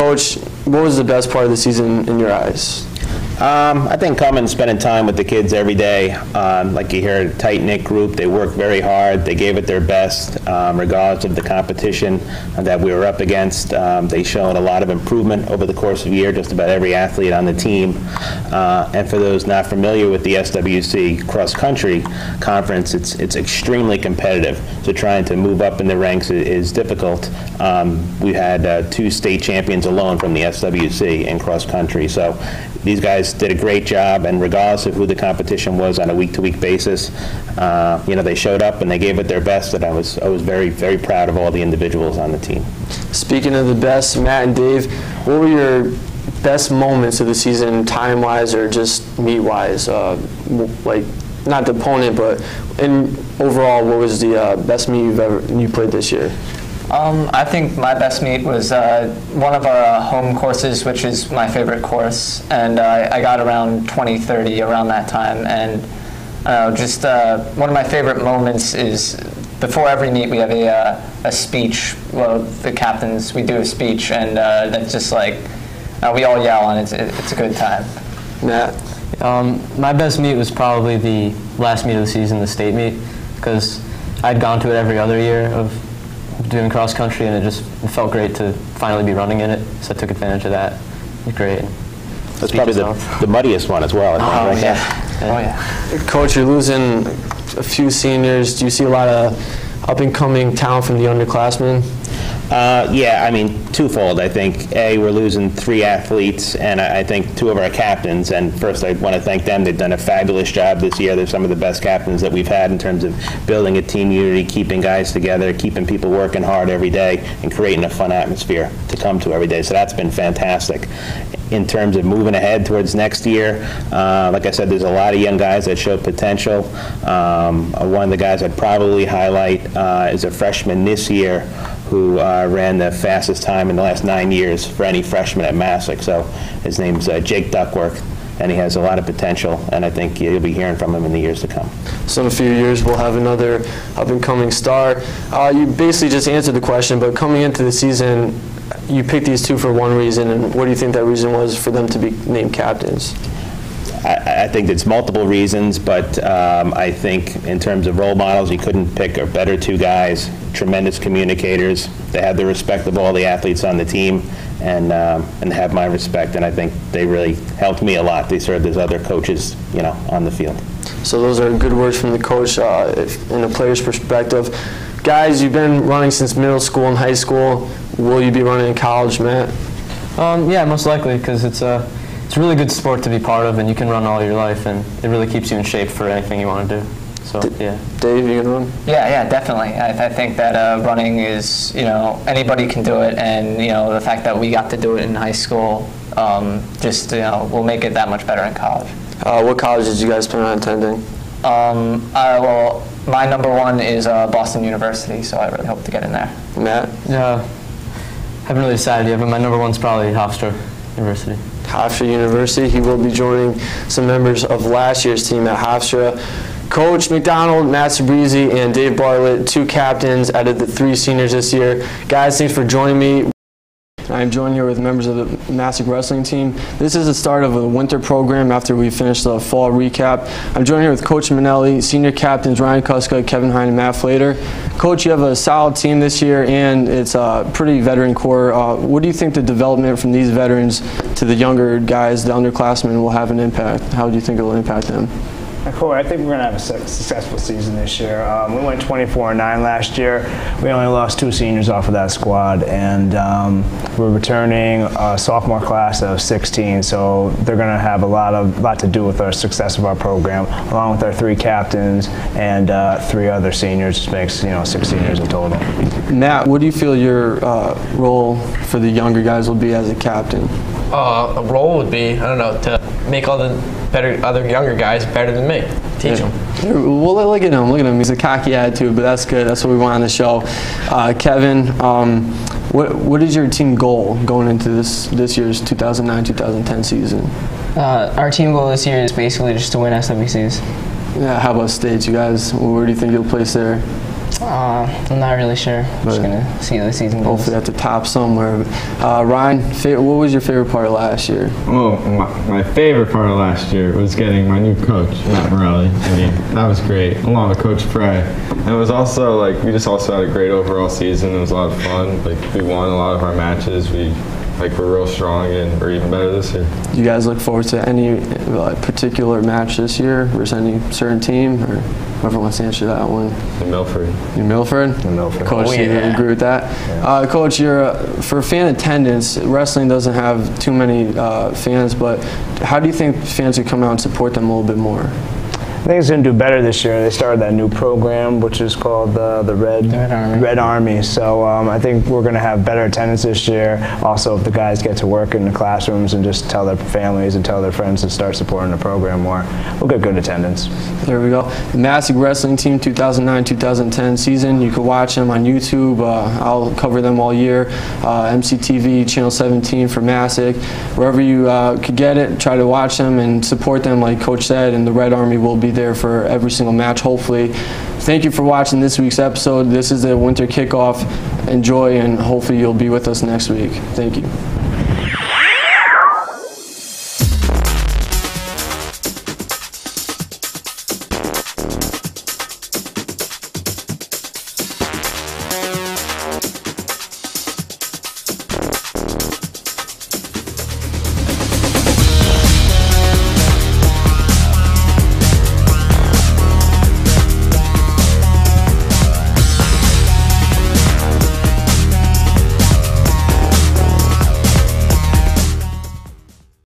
Coach, what was the best part of the season in your eyes? I think coming and spending time with the kids every day. Like you hear, a tight-knit group. They worked very hard. They gave it their best, regardless of the competition that we were up against. They showed a lot of improvement over the course of the year, just about every athlete on the team. And for those not familiar with the SWC cross-country conference, it's extremely competitive. So trying to move up in the ranks is difficult. We had 2 state champions alone from the SWC in cross-country. So these guys did a great job, and regardless of who the competition was on a week-to-week basis, they showed up and they gave it their best, and I was very, very proud of all the individuals on the team. Speaking of the best, Matt and Dave, what were your best moments of the season, time-wise or just meet-wise? Like, not the opponent, but overall, what was the best meet you played this year? I think my best meet was one of our home courses, which is my favorite course, and I got around 20-30 around that time. And one of my favorite moments is before every meet we have a speech. Well, the captains, we do a speech, and that's just like we all yell, and it's a good time. Matt? My best meet was probably the last meet of the season, the state meet, because I'd gone to it every other year of doing cross country, and it felt great to finally be running in it, so I took advantage of that. It was great. That's probably the muddiest one as well, I think, right? Oh, yeah. Coach, you're losing a few seniors. Do you see a lot of up-and-coming talent from the underclassmen? Yeah, I mean, twofold. I think, A, we're losing 3 athletes, and I think 2 of our captains. And first, I want to thank them. They've done a fabulous job this year. They're some of the best captains that we've had in terms of building a team unity, keeping guys together, keeping people working hard every day, and creating a fun atmosphere to come to every day. So that's been fantastic. In terms of moving ahead towards next year, like I said, there's a lot of young guys that show potential. One of the guys I'd probably highlight is a freshman this year who ran the fastest time in the last 9 years for any freshman at Masuk. So his name's Jake Duckworth, and he has a lot of potential, and I think you'll be hearing from him in the years to come. So in a few years, we'll have another up-and-coming star. You basically just answered the question, but coming into the season, you picked these 2 for one reason, and what do you think that reason was for them to be named captains? I think it's multiple reasons, but I think in terms of role models, you couldn't pick a better 2 guys, tremendous communicators. They had the respect of all the athletes on the team, and have my respect, and I think they really helped me a lot. They served as other coaches, on the field. So those are good words from the coach in a player's perspective. Guys, you've been running since middle school and high school. Will you be running in college, Matt? Yeah, most likely, because it's a really good sport to be part of, and you can run all your life, and it really keeps you in shape for anything you want to do. So, yeah. Dave, you gonna run? Yeah, definitely. I think that running is, anybody can do it, and the fact that we got to do it in high school, will make it that much better in college. What college did you guys plan on attending? Well, my number 1 is Boston University, so I really hope to get in there. Matt? Yeah, haven't really decided yet, but my number 1's probably Hofstra University. Hofstra University. He will be joining some members of last year's team at Hofstra. Coach McDonald, Matt Sabrizi, and Dave Bartlett, 2 captains out of the 3 seniors this year. Guys, thanks for joining me. I am joined here with members of the Masuk wrestling team. This is the start of a winter program after we finish the fall recap. I'm joined here with Coach Manelli, senior captains Ryan Kuska, Kevin Hine, and Matt Flater. Coach, you have a solid team this year, and it's a pretty veteran core. What do you think the development from these veterans to the younger guys, the underclassmen, will have an impact? How do you think it will impact them? Cool. I think we're going to have a successful season this year. We went 24-9 last year. We only lost 2 seniors off of that squad, and we're returning a sophomore class of 16. So they're going to have a lot to do with our success of our program, along with our 3 captains and 3 other seniors. Which makes 6 seniors in total. Matt, what do you feel your role for the younger guys will be as a captain? A role would be, to make all the other younger guys better than me. Teach them. Well, look at him. He's a cocky attitude, but that's good. That's what we want on the show. Kevin, what is your team goal going into this year's 2009-2010 season? Our team goal this year is basically just to win SWCs. Yeah. How about states, you guys? Where do you think you'll place there? I'm not really sure. I'm just going to see how the season goes. Hopefully at the top somewhere. Ryan, what was your favorite part of last year? Oh, my favorite part of last year was getting my new coach, Matt Morelli. I mean, that was great, along with Coach Frey. And it was also, like, we just also had a great overall season. It was a lot of fun. Like, we won a lot of our matches. We're real strong, and we're even better this year. Do you guys look forward to any particular match this year versus any certain team, or whoever wants to answer that one? In Milford. In Milford? In Milford. Coach, do you agree with that? Yeah. Coach, for fan attendance, wrestling doesn't have too many fans, but how do you think fans could come out and support them a little bit more? I think it's going to do better this year. They started that new program, which is called the Red Army. So I think we're going to have better attendance this year. Also, if the guys get to work in the classrooms and just tell their families and tell their friends to start supporting the program more, we'll get good attendance. There we go. The Masuk Wrestling Team 2009-2010 season. You can watch them on YouTube. I'll cover them all year. MCTV, Channel 17 for Masuk. Wherever you could get it, try to watch them and support them like Coach said, and the Red Army will be there for every single match, hopefully. Thank you for watching this week's episode. This is the winter kickoff. Enjoy, and hopefully you'll be with us next week. Thank you.